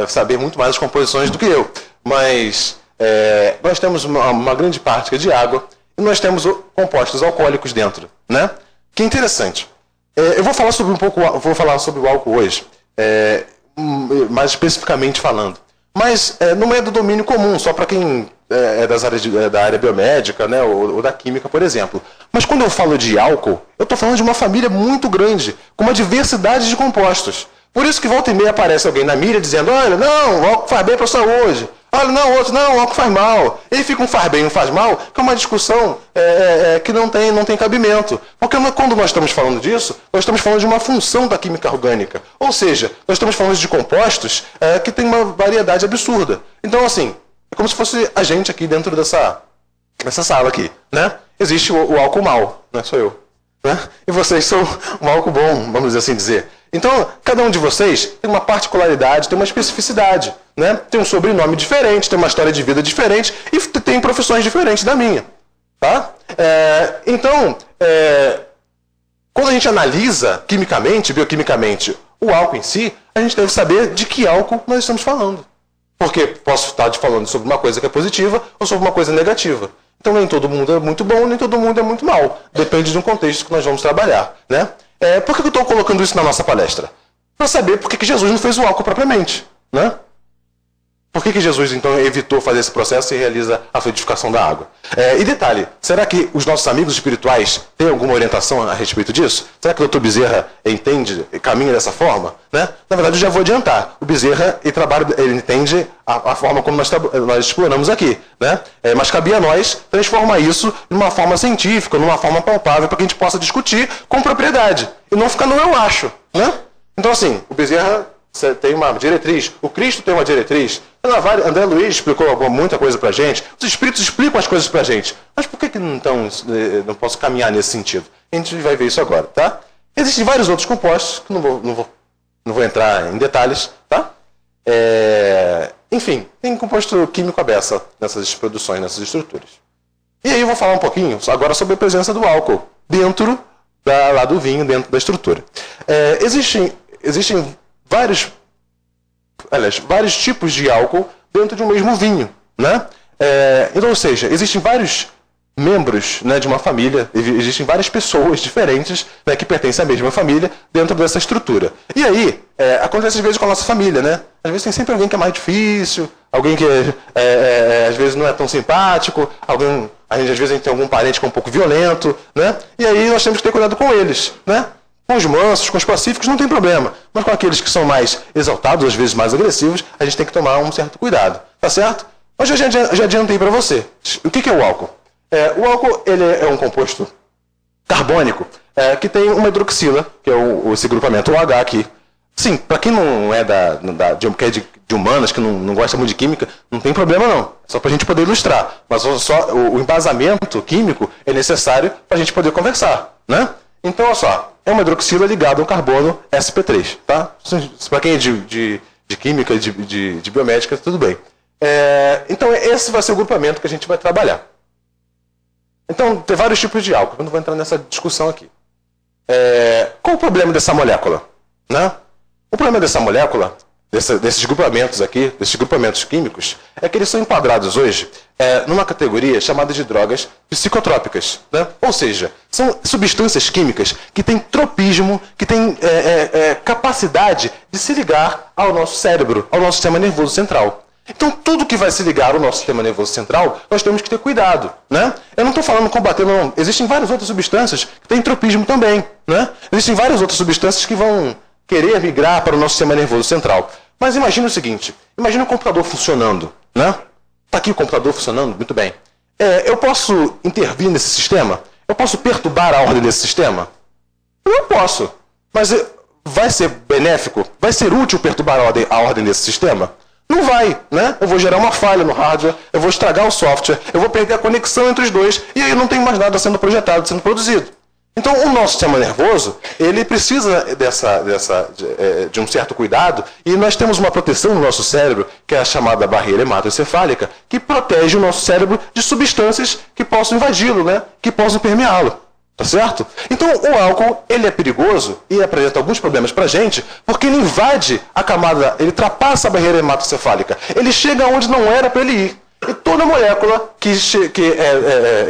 saber muito mais as composições do que eu. Mas nós temos uma grande parte que é de água e nós temos compostos alcoólicos dentro, né? Que é interessante. Eu vou falar sobre o álcool hoje, mais especificamente falando. Mas não é do domínio comum, só para quem é da área biomédica, né, ou da química, por exemplo. Mas quando eu falo de álcool, eu estou falando de uma família muito grande, com uma diversidade de compostos. Por isso que volta e meia aparece alguém na mídia dizendo: olha, não, o álcool faz bem para a saúde. Olha, não, outro, não, o álcool faz mal. Ele fica um faz bem, um faz mal, que é uma discussão que não tem cabimento. Porque quando nós estamos falando disso, nós estamos falando de uma função da química orgânica. Ou seja, nós estamos falando de compostos que tem uma variedade absurda. Então, assim, é como se fosse a gente aqui dentro dessa sala aqui, né? Existe o álcool mau, né? Sou eu. Né? E vocês são um álcool bom, vamos assim dizer. Então, cada um de vocês tem uma particularidade, tem uma especificidade, né? Tem um sobrenome diferente, tem uma história de vida diferente e tem profissões diferentes da minha. Tá? Então, quando a gente analisa quimicamente, bioquimicamente, o álcool em si, a gente deve saber de que álcool nós estamos falando. Porque posso estar falando sobre uma coisa que é positiva ou sobre uma coisa negativa. Então, nem todo mundo é muito bom, nem todo mundo é muito mal. Depende de um contexto que nós vamos trabalhar, né? Por que eu estou colocando isso na nossa palestra? Para saber por que Jesus não fez o álcool propriamente, né? Por que Jesus, então, evitou fazer esse processo e realiza a fluidificação da água? E detalhe, será que os nossos amigos espirituais têm alguma orientação a respeito disso? Será que o Dr. Bezerra entende e caminha dessa forma? Né? Na verdade, eu já vou adiantar. O Bezerra, ele entende a forma como nós exploramos aqui. Né? Mas cabia a nós transformar isso numa forma científica, numa forma palpável, para que a gente possa discutir com propriedade. E não ficar no eu acho. Né? Então, assim, o Bezerra tem uma diretriz, o Cristo tem uma diretriz. André Luiz explicou muita coisa pra gente, os espíritos explicam as coisas pra gente. Mas por que então não posso caminhar nesse sentido? A gente vai ver isso agora, tá? Existem vários outros compostos, que não vou entrar em detalhes, tá? Enfim, tem composto químico à beça nessas produções, nessas estruturas. E aí eu vou falar um pouquinho agora sobre a presença do álcool dentro lá do vinho, dentro da estrutura. Existem vários tipos de álcool dentro de um mesmo vinho, né? Então, ou seja, existem vários membros, né, de uma família, existem várias pessoas diferentes, né, que pertencem à mesma família dentro dessa estrutura. E aí, acontece às vezes com a nossa família, né? Às vezes tem sempre alguém que é mais difícil, alguém que às vezes não é tão simpático, às vezes a gente tem algum parente que é um pouco violento, né? E aí nós temos que ter cuidado com eles, né? Com os mansos, com os pacíficos, não tem problema. Mas com aqueles que são mais exaltados, às vezes mais agressivos, a gente tem que tomar um certo cuidado. Tá certo? Mas eu já adiantei para você. O que é o álcool? O álcool ele é um composto carbônico que tem uma hidroxila, que é esse grupamento OH aqui. Sim, para quem não é que é de humanas, que não gosta muito de química, não tem problema não. É só para a gente poder ilustrar. Mas o embasamento químico é necessário para a gente poder conversar, né? Então, olha só, é uma hidroxila ligada ao carbono sp3, tá? Para quem é de química, de biomédica, tudo bem. Então, esse vai ser o grupamento que a gente vai trabalhar. Então, tem vários tipos de álcool, eu não vou entrar nessa discussão aqui. Qual o problema dessa molécula? Né? O problema dessa molécula, desses grupamentos aqui, desses grupamentos químicos, é que eles são enquadrados hoje numa categoria chamada de drogas psicotrópicas. Né? Ou seja, são substâncias químicas que têm tropismo, que têm capacidade de se ligar ao nosso cérebro, ao nosso sistema nervoso central. Então, tudo que vai se ligar ao nosso sistema nervoso central, nós temos que ter cuidado. Né? Eu não estou falando combater, não. Existem várias outras substâncias que têm tropismo também. Né? Existem várias outras substâncias que vão querer migrar para o nosso sistema nervoso central. Mas imagine o seguinte, imagine o computador funcionando, né? Está aqui o computador funcionando, muito bem. Eu posso intervir nesse sistema? Eu posso perturbar a ordem desse sistema? Eu posso, mas vai ser benéfico? Vai ser útil perturbar a ordem desse sistema? Não vai, né? Eu vou gerar uma falha no hardware, eu vou estragar o software, eu vou perder a conexão entre os dois, e aí não tem mais nada sendo projetado, sendo produzido. Então, o nosso sistema nervoso, ele precisa de um certo cuidado, e nós temos uma proteção no nosso cérebro, que é a chamada barreira hematoencefálica, que protege o nosso cérebro de substâncias que possam invadi-lo, né? Que possam permeá-lo. Tá certo? Então, o álcool, ele é perigoso e apresenta alguns problemas pra gente, porque ele invade a camada, ele ultrapassa a barreira hematoencefálica. Ele chega onde não era para ele ir. E toda molécula que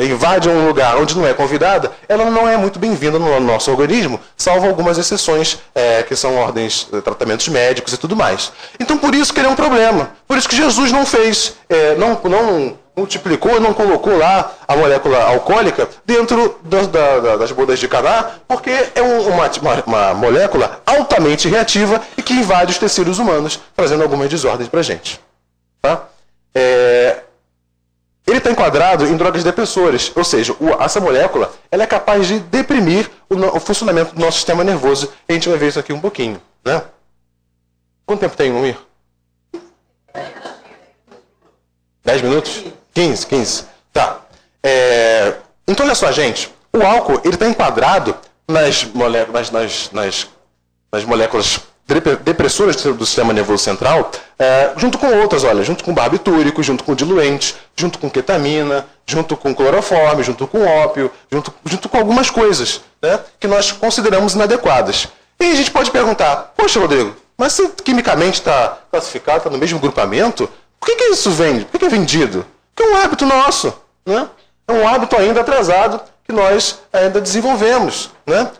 invade um lugar onde não é convidada, ela não é muito bem-vinda no nosso organismo, salvo algumas exceções, que são ordens, tratamentos médicos e tudo mais. Então, por isso que ele é um problema. Por isso que Jesus não fez, não multiplicou, não colocou lá a molécula alcoólica dentro das bodas de Caná, porque é uma molécula altamente reativa e que invade os tecidos humanos, trazendo algumas desordens para a gente. Tá? Ele está enquadrado em drogas depressoras, ou seja, essa molécula ela é capaz de deprimir o funcionamento do nosso sistema nervoso. A gente vai ver isso aqui um pouquinho. Né? Quanto tempo tem, Lumir? 10 minutos? 15. Tá. Então, olha só, gente. O álcool está enquadrado nas moléculas depressoras do sistema nervoso central, junto com outras, olha, junto com barbitúrico, junto com diluentes, junto com ketamina, junto com cloroforme, junto com ópio, junto com algumas coisas, né, que nós consideramos inadequadas. E a gente pode perguntar, poxa, Rodrigo, mas se quimicamente está classificado, está no mesmo grupamento, por que isso vende? Por que é vendido? Porque é um hábito nosso, né? É um hábito ainda atrasado que nós ainda desenvolvemos, né?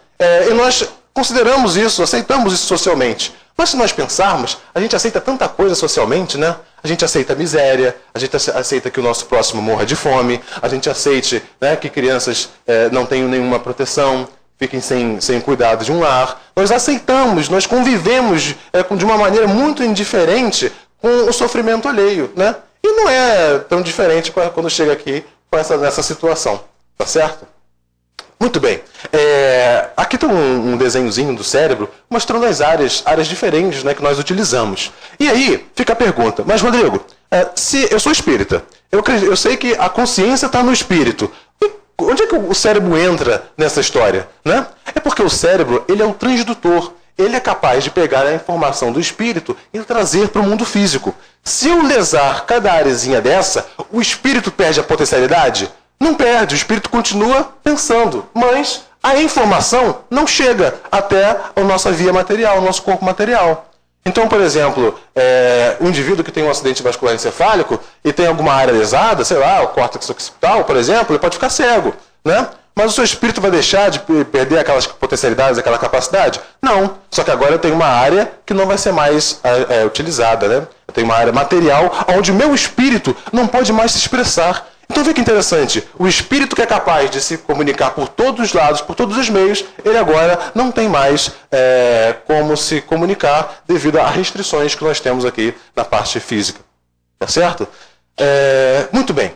E nós consideramos isso, aceitamos isso socialmente. Mas se nós pensarmos, a gente aceita tanta coisa socialmente, né? A gente aceita a miséria, a gente aceita que o nosso próximo morra de fome, a gente aceite, né, que crianças não tenham nenhuma proteção, fiquem sem cuidado de um lar. Nós aceitamos, nós convivemos de uma maneira muito indiferente com o sofrimento alheio, né? E não é tão diferente quando chega aqui nessa situação, tá certo? Muito bem. Aqui tem um desenhozinho do cérebro mostrando as áreas diferentes, né, que nós utilizamos. E aí fica a pergunta, mas Rodrigo, se eu sou espírita, eu sei que a consciência está no espírito, onde é que o cérebro entra nessa história? Né? É porque o cérebro ele é um transdutor. Ele é capaz de pegar a informação do espírito e trazer para o mundo físico. Se eu lesar cada areazinha dessa, o espírito perde a potencialidade? Não perde, o espírito continua pensando, mas a informação não chega até a nossa via material, o nosso corpo material. Então, por exemplo, um indivíduo que tem um acidente vascular encefálico e tem alguma área lesada, sei lá, o córtex occipital, por exemplo, ele pode ficar cego, né? Mas o seu espírito vai deixar de perder aquelas potencialidades, aquela capacidade? Não. Só que agora eu tenho uma área que não vai ser mais utilizada, né? Eu tenho uma área material onde o meu espírito não pode mais se expressar. Então, vê que interessante. O espírito que é capaz de se comunicar por todos os lados, por todos os meios, ele agora não tem mais como se comunicar devido a restrições que nós temos aqui na parte física. Tá certo? Muito bem.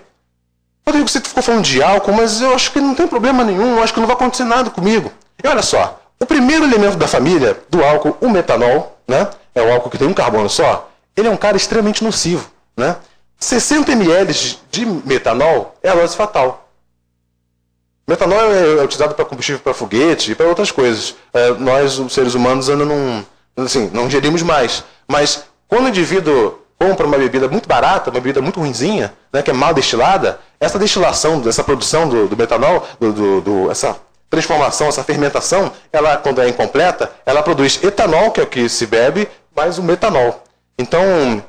Rodrigo, você ficou falando de álcool, mas eu acho que não tem problema nenhum, eu acho que não vai acontecer nada comigo. E olha só, o primeiro elemento da família do álcool, o metanol, né? É o álcool que tem um carbono só, ele é um cara extremamente nocivo, né? 60 ml de metanol é a dose fatal. Metanol é utilizado para combustível para foguete e para outras coisas. Nós, os seres humanos, ainda não ingerimos mais. Mas quando o indivíduo compra uma bebida muito barata, uma bebida muito ruinzinha, né, que é mal destilada, essa destilação, essa produção do metanol, essa transformação, essa fermentação, ela, quando é incompleta, ela produz etanol, que é o que se bebe, mais o metanol. Então,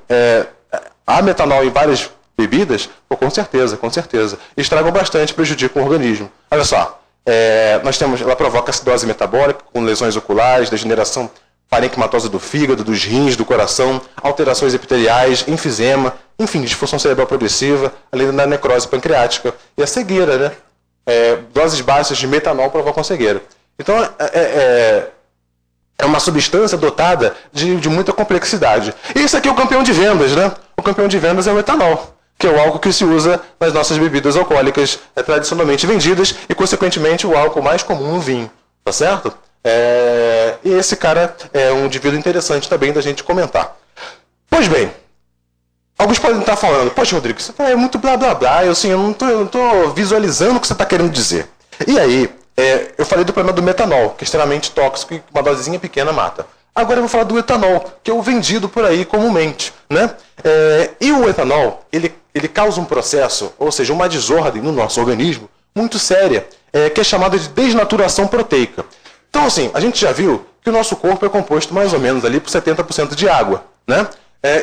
há metanol em várias bebidas? Pô, com certeza. Estragam bastante, prejudicam o organismo. Olha só, ela provoca acidose metabólica, com lesões oculares, degeneração parenquimatosa do fígado, dos rins, do coração, alterações epiteliais, enfisema, enfim, disfunção cerebral progressiva, além da necrose pancreática. E a cegueira, né? Doses baixas de metanol provocam cegueira. Então, É uma substância dotada de muita complexidade. E esse aqui é o campeão de vendas, né? O campeão de vendas é o etanol, que é o álcool que se usa nas nossas bebidas alcoólicas tradicionalmente vendidas e, consequentemente, o álcool mais comum no vinho. Tá certo? E esse cara é um indivíduo interessante também da gente comentar. Pois bem, alguns podem estar falando, poxa, Rodrigo, isso é muito blá blá blá, eu não estou visualizando o que você está querendo dizer. E aí, eu falei do problema do metanol, que é extremamente tóxico e uma dosezinha pequena mata. Agora eu vou falar do etanol, que é o vendido por aí comumente, né? E o etanol, ele causa um processo, ou seja, uma desordem no nosso organismo muito séria, que é chamada de desnaturação proteica. Então, assim, a gente já viu que o nosso corpo é composto mais ou menos ali por 70% de água, né?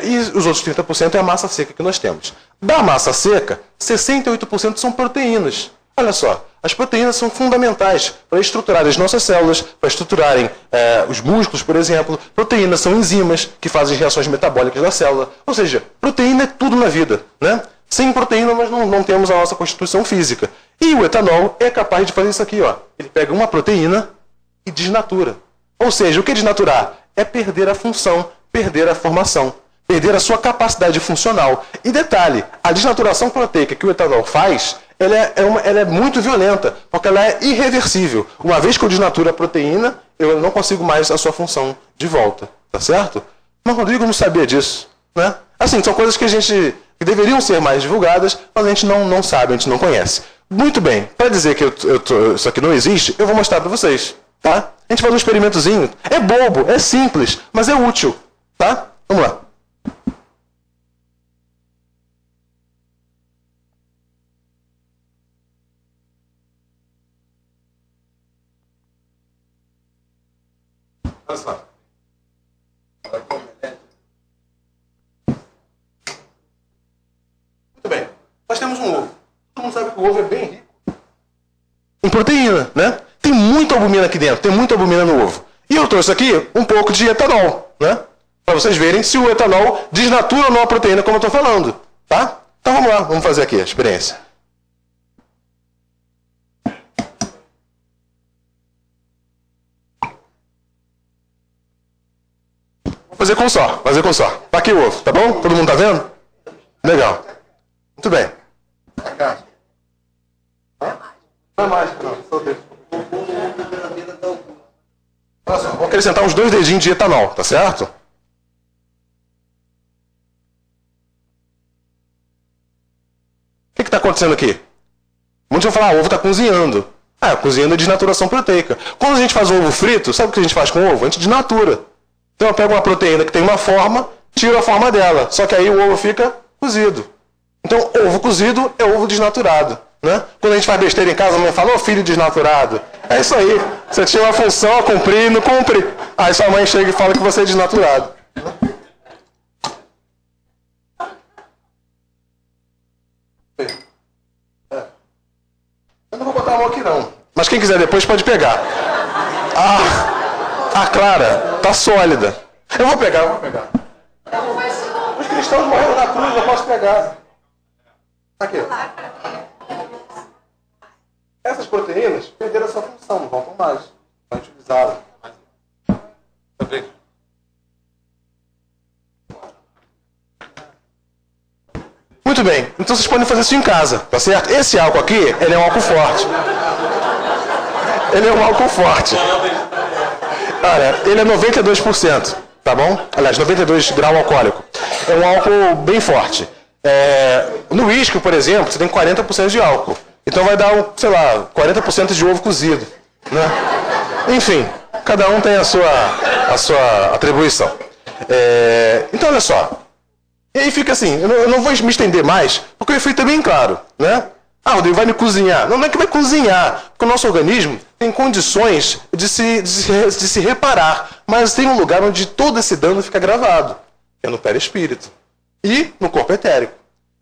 E os outros 30% é a massa seca que nós temos. Da massa seca, 68% são proteínas. Olha só, as proteínas são fundamentais para estruturar as nossas células, para estruturarem os músculos, por exemplo. Proteínas são enzimas que fazem reações metabólicas da célula. Ou seja, proteína é tudo na vida, né? Sem proteína nós não temos a nossa constituição física. E o etanol é capaz de fazer isso aqui, ó. Ele pega uma proteína e desnatura. Ou seja, o que é desnaturar? É perder a função, perder a formação, perder a sua capacidade funcional. E detalhe, a desnaturação proteica que o etanol faz, ela é muito violenta, porque ela é irreversível. Uma vez que eu desnaturo a proteína, eu não consigo mais a sua função de volta. Tá certo? Mas o Rodrigo não sabia disso, né? Assim, são coisas que que deveriam ser mais divulgadas, mas a gente não sabe, a gente não conhece. Muito bem, para dizer que isso aqui não existe, eu vou mostrar para vocês. Tá? A gente faz um experimentozinho. É bobo, é simples, mas é útil. Tá? Vamos lá. Olha só. Muito bem. Nós temos um ovo. Todo mundo sabe que o ovo é bem rico em proteína, né? Tem muita albumina aqui dentro, tem muita albumina no ovo. E eu trouxe aqui um pouco de etanol, né? Para vocês verem se o etanol desnatura ou não a proteína, como eu estou falando, tá? Então vamos lá, vamos fazer aqui a experiência. Vou fazer com só, Tá aqui o ovo, tá bom? Todo mundo tá vendo? Legal. Muito bem. Não é mágico, não. Só Deus. Olha só, vou acrescentar uns 2 dedinhos de etanol, tá certo? O que está acontecendo aqui? Muitos vão falar, o ovo está cozinhando. Cozinhando é desnaturação proteica. Quando a gente faz um ovo frito, sabe o que a gente faz com o ovo? A gente desnatura. Então eu pego uma proteína que tem uma forma, tiro a forma dela. Só que aí o ovo fica cozido. Então, ovo cozido é ovo desnaturado. Né? Quando a gente faz besteira em casa, a mãe fala, filho desnaturado. É isso aí. Você tinha uma função a cumprir e não cumpre. Aí sua mãe chega e fala que você é desnaturado. Eu não vou botar a mão aqui não. Mas quem quiser depois pode pegar. A clara tá sólida. Eu vou pegar. Os cristãos morreram na cruz, eu posso pegar. Aqui. Essas proteínas perderam essa função, não voltam mais. Vai utilizá-la. Muito bem, então vocês podem fazer isso em casa, tá certo? Esse álcool aqui, ele é um álcool forte. Ele é um álcool forte. Olha, ele é 92%, tá bom? Aliás, 92 grau alcoólico. É um álcool bem forte. No uísque, por exemplo, você tem 40% de álcool. Então vai dar, sei lá, 40% de ovo cozido, né? Enfim, cada um tem a sua atribuição. Então, olha só. E aí fica assim, eu não vou me estender mais, porque o efeito é bem claro, né? Rodrigo, vai me cozinhar. Não é que vai cozinhar, porque o nosso organismo tem condições de se reparar, mas tem um lugar onde todo esse dano fica gravado, que é no perispírito e no corpo etérico.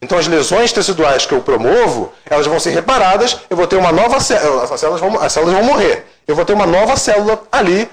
Então as lesões teciduais que eu promovo, elas vão ser reparadas, eu vou ter uma nova célula, as células vão morrer. Eu vou ter uma nova célula ali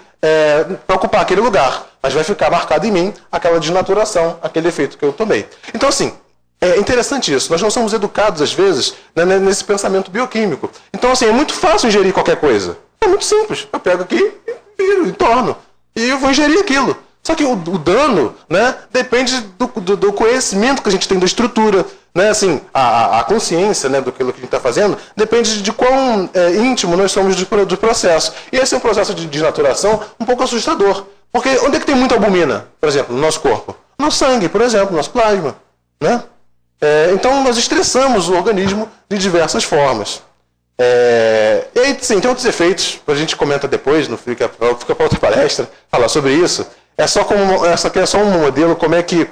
para ocupar aquele lugar, mas vai ficar marcado em mim aquela desnaturação, aquele efeito que eu tomei. Então assim, é interessante isso, nós não somos educados às vezes, né, nesse pensamento bioquímico. Então assim, é muito fácil ingerir qualquer coisa. É muito simples, eu pego aqui e viro, e torno. e eu vou ingerir aquilo. Só que o dano, né, depende do conhecimento que a gente tem da estrutura. Né, assim, a consciência, né, do que a gente está fazendo depende de quão íntimo nós somos do processo. E esse é um processo de desnaturação um pouco assustador. Porque onde é que tem muita albumina, por exemplo, no nosso corpo? No sangue, por exemplo, no nosso plasma. Né? Então nós estressamos o organismo de diversas formas. E aí, sim, tem outros efeitos, a gente comenta depois, não fica para outra palestra, falar sobre isso. Essa aqui é só um modelo, como é que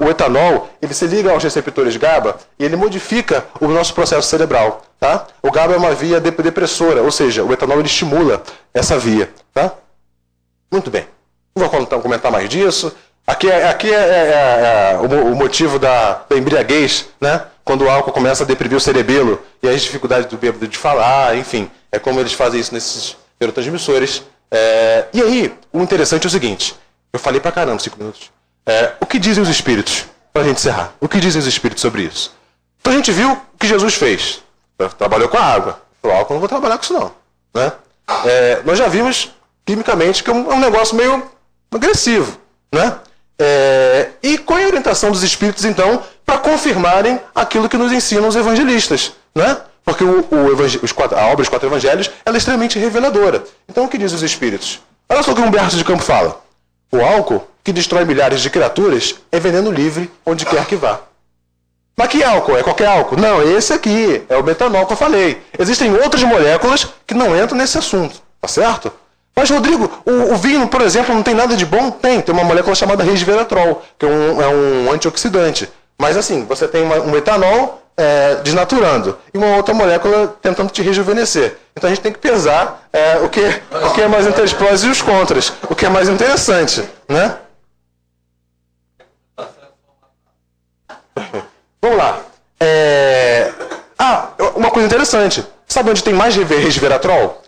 o etanol ele se liga aos receptores GABA e ele modifica o nosso processo cerebral. Tá? O GABA é uma via depressora, ou seja, o etanol ele estimula essa via. Tá? Muito bem. Não vou comentar mais disso. Aqui é o motivo da embriaguez, né? Quando o álcool começa a deprimir o cerebelo e as dificuldades do bêbado de falar, enfim. É como eles fazem isso nesses neurotransmissores. E aí, o interessante é o seguinte. Eu falei pra caramba, 5 minutos. O que dizem os espíritos? Pra gente encerrar. O que dizem os espíritos sobre isso? Então a gente viu o que Jesus fez. Trabalhou com a água. O álcool, não vou trabalhar com isso não. Né? Nós já vimos, quimicamente, que é um negócio meio agressivo. Né? E qual é a orientação dos espíritos, então, para confirmarem aquilo que nos ensinam os evangelistas? Né? Porque a obra dos 4 evangelhos ela é extremamente reveladora. Então, o que diz os espíritos? Olha só o que Humberto de Campos fala. O álcool, que destrói milhares de criaturas, é veneno livre onde quer que vá. Mas que álcool? É qualquer álcool? Não, esse aqui é o metanol que eu falei. Existem outras moléculas que não entram nesse assunto. Tá certo? Mas, Rodrigo, o vinho, por exemplo, não tem nada de bom? Tem uma molécula chamada resveratrol, que é um antioxidante. Mas, assim, você tem um etanol desnaturando e uma outra molécula tentando te rejuvenescer. Então, a gente tem que pesar o que é mais entre os prós e os contras, o que é mais interessante, né? Vamos lá. Uma coisa interessante. Sabe onde tem mais resveratrol?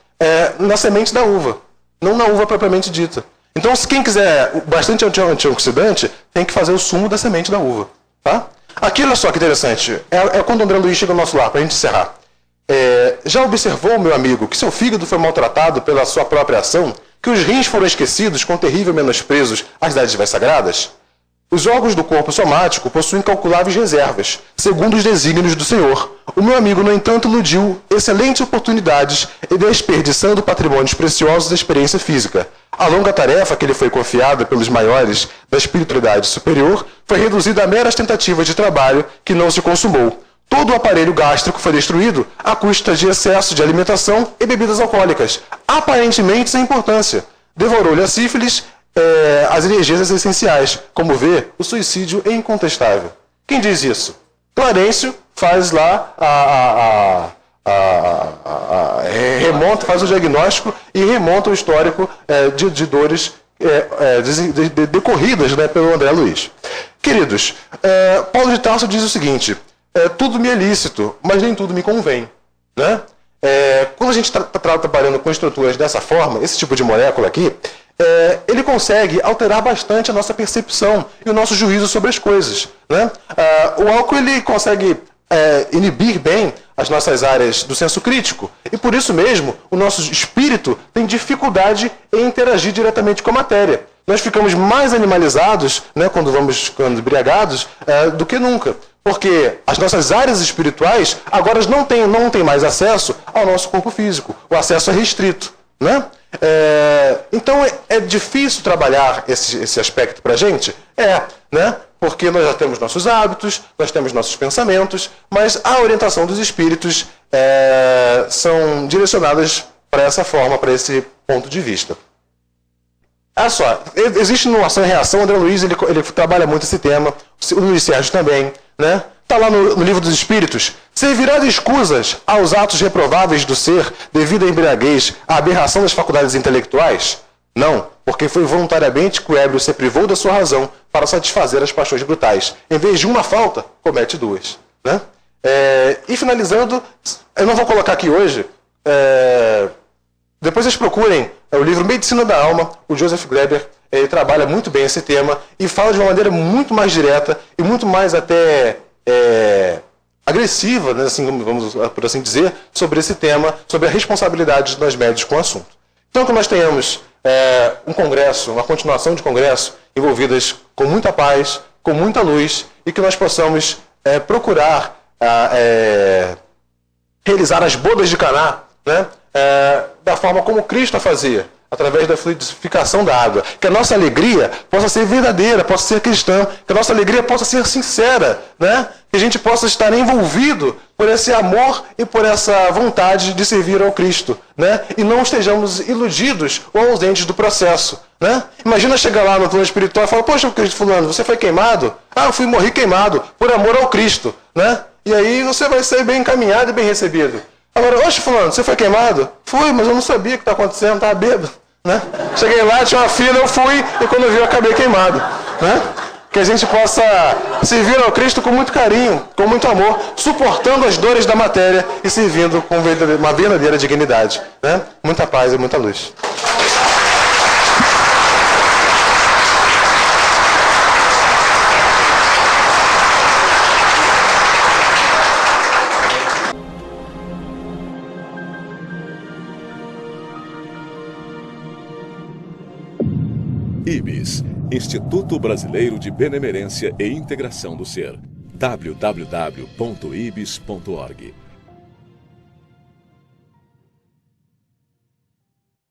Na semente da uva. Não na uva propriamente dita. Então, se quem quiser bastante antioxidante, tem que fazer o sumo da semente da uva. Tá? Aqui, olha só que interessante. Quando o André Luiz chega ao nosso lar, para a gente encerrar. Já observou, meu amigo, que seu fígado foi maltratado pela sua própria ação? Que os rins foram esquecidos com terrível menosprezo às dádivas sagradas? Os órgãos do corpo somático possuem incalculáveis reservas, segundo os desígnios do Senhor. O meu amigo, no entanto, iludiu excelentes oportunidades e desperdiçando patrimônios preciosos da experiência física. A longa tarefa que lhe foi confiada pelos maiores da espiritualidade superior foi reduzida a meras tentativas de trabalho que não se consumou. Todo o aparelho gástrico foi destruído à custa de excesso de alimentação e bebidas alcoólicas, aparentemente sem importância. Devorou-lhe a sífilis, as energias essenciais. Como vê, o suicídio é incontestável. Quem diz isso? Clarencio faz lá remonta, faz o diagnóstico e remonta o histórico de dores decorridas, né, pelo André Luiz. Queridos, Paulo de Tarso diz o seguinte: tudo me é lícito, mas nem tudo me convém. Né? Quando a gente está trabalhando com estruturas dessa forma, esse tipo de molécula aqui, ele consegue alterar bastante a nossa percepção e o nosso juízo sobre as coisas. Né? O álcool ele consegue inibir bem as nossas áreas do senso crítico. E por isso mesmo, o nosso espírito tem dificuldade em interagir diretamente com a matéria. Nós ficamos mais animalizados, né, quando embriagados, do que nunca. Porque as nossas áreas espirituais agora não têm mais acesso ao nosso corpo físico. O acesso é restrito. Né? Então é difícil trabalhar esse aspecto para a gente? Né? Porque nós já temos nossos hábitos, nós temos nossos pensamentos, mas a orientação dos espíritos são direcionadas para essa forma, para esse ponto de vista. Olha só, existe no Ação e Reação, o André Luiz ele trabalha muito esse tema, o Luiz Sérgio também, né? Está lá no Livro dos Espíritos. Servirá de escusas aos atos reprováveis do ser devido à embriaguez, à aberração das faculdades intelectuais? Não, porque foi voluntariamente que o ébrio se privou da sua razão para satisfazer as paixões brutais. Em vez de uma falta, comete 2. Né? E finalizando, eu não vou colocar aqui hoje, depois vocês procurem o livro Medicina da Alma, o Joseph Gleber, ele trabalha muito bem esse tema e fala de uma maneira muito mais direta e muito mais até agressiva, né, assim, vamos por assim dizer, sobre esse tema, sobre a responsabilidade das médias com o assunto. Então, que nós tenhamos um congresso, uma continuação de congresso, envolvidas com muita paz, com muita luz, e que nós possamos procurar realizar as bodas de Caná, né, da forma como Cristo a fazia, através da fluidificação da água. Que a nossa alegria possa ser verdadeira, possa ser cristã, que a nossa alegria possa ser sincera, né? Que a gente possa estar envolvido por esse amor e por essa vontade de servir ao Cristo, né? E não estejamos iludidos ou ausentes do processo, né? Imagina chegar lá no plano espiritual e falar: poxa, Cristo fulano, você foi queimado? Ah, eu morri queimado, por amor ao Cristo, né? E aí você vai ser bem encaminhado e bem recebido. Agora, oxe, fulano, você foi queimado? Fui, mas eu não sabia o que está acontecendo, estava bêbado, né? Cheguei lá, tinha uma fila, eu fui, e quando eu vi, eu acabei queimado, né? Que a gente possa servir ao Cristo com muito carinho, com muito amor, suportando as dores da matéria e servindo com uma verdadeira dignidade, né? Muita paz e muita luz. IBS, Instituto Brasileiro de Benemerência e Integração do Ser. www.ibis.org